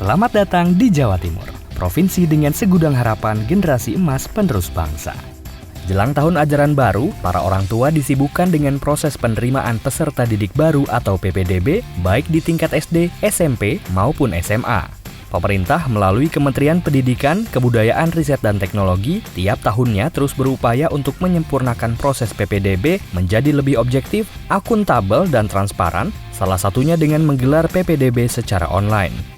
Selamat datang di Jawa Timur, provinsi dengan segudang harapan generasi emas penerus bangsa. Jelang tahun ajaran baru, para orang tua disibukkan dengan proses penerimaan peserta didik baru atau PPDB, baik di tingkat SD, SMP, maupun SMA. Pemerintah melalui Kementerian Pendidikan, Kebudayaan, Riset, dan Teknologi tiap tahunnya terus berupaya untuk menyempurnakan proses PPDB menjadi lebih objektif, akuntabel, dan transparan, salah satunya dengan menggelar PPDB secara online.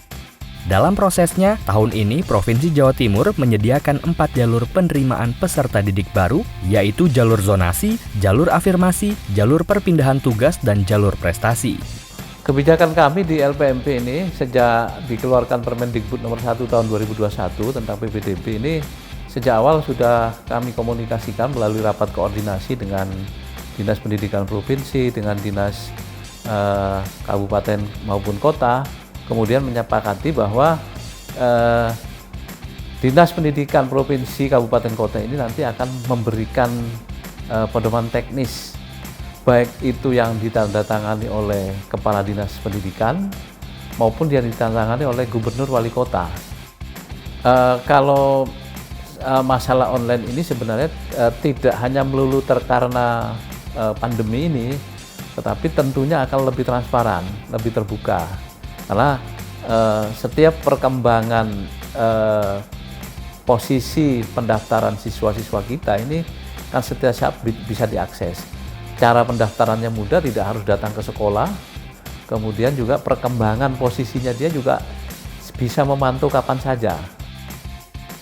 Dalam prosesnya, tahun ini Provinsi Jawa Timur menyediakan 4 jalur penerimaan peserta didik baru, yaitu jalur zonasi, jalur afirmasi, jalur perpindahan tugas, dan jalur prestasi. Kebijakan kami di LPMP ini sejak dikeluarkan Permendikbud nomor 1 tahun 2021 tentang PPDB ini sejak awal sudah kami komunikasikan melalui rapat koordinasi dengan Dinas Pendidikan Provinsi, dengan Dinas Kabupaten maupun Kota, kemudian menyepakati bahwa Dinas Pendidikan Provinsi, Kabupaten, Kota ini nanti akan memberikan pedoman teknis, baik itu yang ditandatangani oleh Kepala Dinas Pendidikan maupun yang ditandatangani oleh Gubernur Wali Kota. Kalau masalah online ini sebenarnya tidak hanya melulu karena pandemi ini, tetapi tentunya akan lebih transparan, lebih terbuka. Karena setiap perkembangan posisi pendaftaran siswa-siswa kita ini kan setiap saat bisa diakses. Cara pendaftarannya mudah, tidak harus datang ke sekolah. Kemudian juga perkembangan posisinya dia juga bisa memantau kapan saja.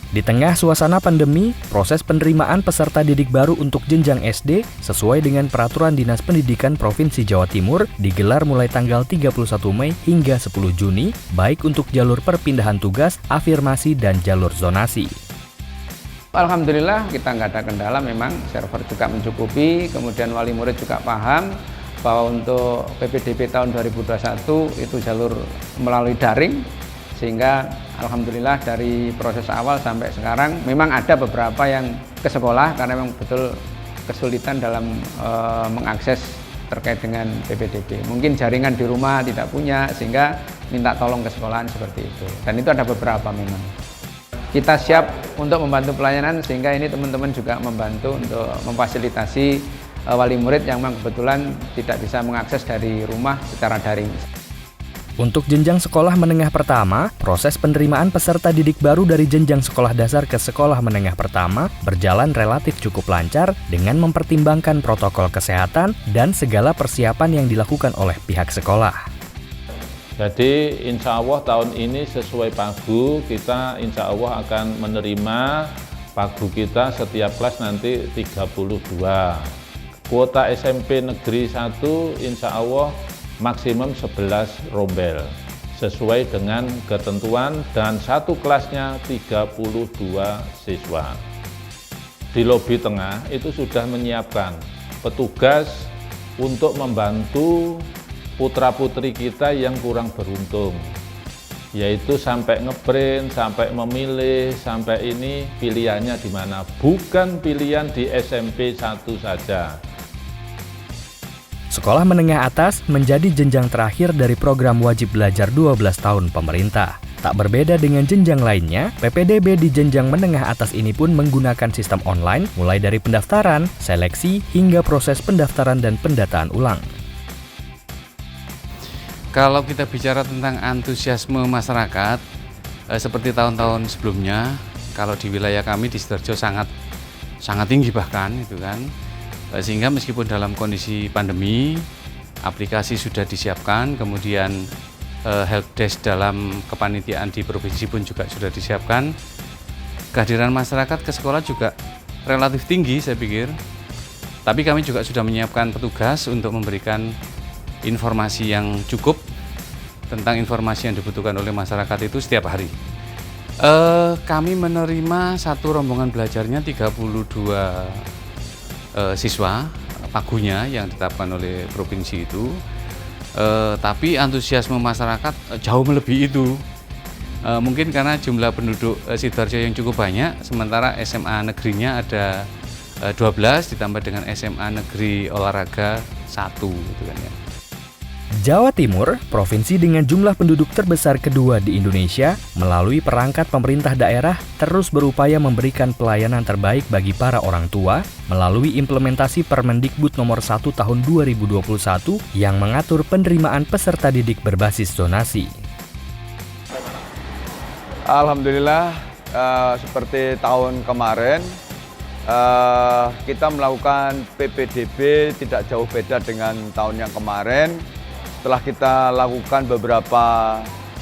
Di tengah suasana pandemi, proses penerimaan peserta didik baru untuk jenjang SD sesuai dengan Peraturan Dinas Pendidikan Provinsi Jawa Timur digelar mulai tanggal 31 Mei hingga 10 Juni, baik untuk jalur perpindahan tugas, afirmasi, dan jalur zonasi. Alhamdulillah kita nggak ada kendala, memang server juga mencukupi, kemudian wali murid juga paham bahwa untuk PPDB tahun 2021 itu jalur melalui daring, sehingga alhamdulillah dari proses awal sampai sekarang memang ada beberapa yang ke sekolah karena memang betul kesulitan dalam mengakses terkait dengan PPDB. Mungkin jaringan di rumah tidak punya sehingga minta tolong ke sekolahan seperti itu. Dan itu ada beberapa memang. Kita siap untuk membantu pelayanan sehingga ini teman-teman juga membantu untuk memfasilitasi wali murid yang memang kebetulan tidak bisa mengakses dari rumah secara daring. Untuk jenjang sekolah menengah pertama, proses penerimaan peserta didik baru dari jenjang sekolah dasar ke sekolah menengah pertama berjalan relatif cukup lancar dengan mempertimbangkan protokol kesehatan dan segala persiapan yang dilakukan oleh pihak sekolah. Jadi insya Allah tahun ini sesuai pagu, kita insya Allah akan menerima pagu kita setiap kelas nanti 32. Kuota SMP Negeri 1 insya Allah maksimum 11 rombel, sesuai dengan ketentuan dan satu kelasnya 32 siswa. Di lobi tengah itu sudah menyiapkan petugas untuk membantu putra-putri kita yang kurang beruntung, yaitu sampai ngeprint, sampai memilih, sampai ini pilihannya di mana, bukan pilihan di SMP 1 saja. Sekolah menengah atas menjadi jenjang terakhir dari program wajib belajar 12 tahun pemerintah. Tak berbeda dengan jenjang lainnya, PPDB di jenjang menengah atas ini pun menggunakan sistem online, mulai dari pendaftaran, seleksi, hingga proses pendaftaran dan pendataan ulang. Kalau kita bicara tentang antusiasme masyarakat, seperti tahun-tahun sebelumnya, kalau di wilayah kami di Sidoarjo sangat tinggi bahkan itu kan, sehingga meskipun dalam kondisi pandemi, aplikasi sudah disiapkan, kemudian helpdesk dalam kepanitiaan di provinsi pun juga sudah disiapkan. Kehadiran masyarakat ke sekolah juga relatif tinggi saya pikir, tapi kami juga sudah menyiapkan petugas untuk memberikan informasi yang cukup tentang informasi yang dibutuhkan oleh masyarakat itu setiap hari. Kami menerima satu rombongan belajarnya 32 siswa pagunya yang ditetapkan oleh provinsi itu, tapi antusiasme masyarakat jauh melebihi itu. Mungkin karena jumlah penduduk Sidoarjo yang cukup banyak, sementara SMA negerinya ada 12 ditambah dengan SMA negeri olahraga 1 gitu kan ya. Jawa Timur, provinsi dengan jumlah penduduk terbesar kedua di Indonesia, melalui perangkat pemerintah daerah terus berupaya memberikan pelayanan terbaik bagi para orang tua melalui implementasi Permendikbud nomor 1 tahun 2021 yang mengatur penerimaan peserta didik berbasis zonasi. Alhamdulillah, seperti tahun kemarin, kita melakukan PPDB tidak jauh beda dengan tahun yang kemarin. Setelah kita lakukan beberapa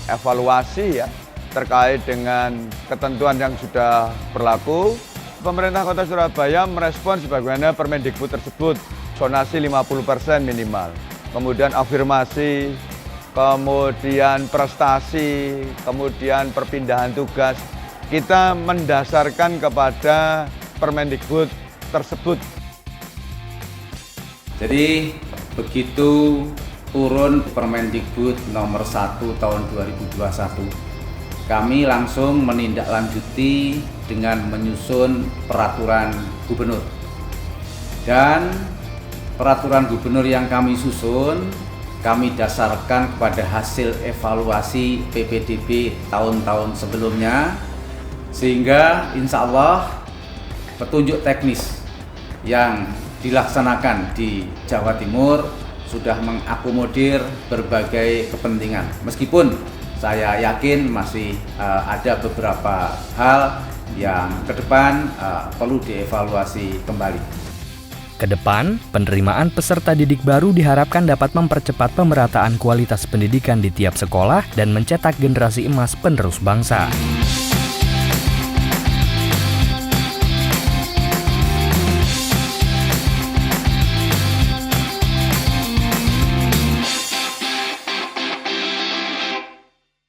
evaluasi ya terkait dengan ketentuan yang sudah berlaku, pemerintah Kota Surabaya merespon sebagaimana Permendikbud tersebut, zonasi 50% minimal. Kemudian afirmasi, kemudian prestasi, kemudian perpindahan tugas. Kita mendasarkan kepada Permendikbud tersebut. Jadi begitu turun Permendikbud nomor 1 tahun 2021, kami langsung menindaklanjuti dengan menyusun peraturan gubernur. Dan peraturan gubernur yang kami susun, kami dasarkan kepada hasil evaluasi PPDB tahun-tahun sebelumnya, sehingga insya Allah petunjuk teknis yang dilaksanakan di Jawa Timur sudah mengakomodir berbagai kepentingan. Meskipun saya yakin masih ada beberapa hal yang ke depan perlu dievaluasi kembali. Kedepan, penerimaan peserta didik baru diharapkan dapat mempercepat pemerataan kualitas pendidikan di tiap sekolah dan mencetak generasi emas penerus bangsa.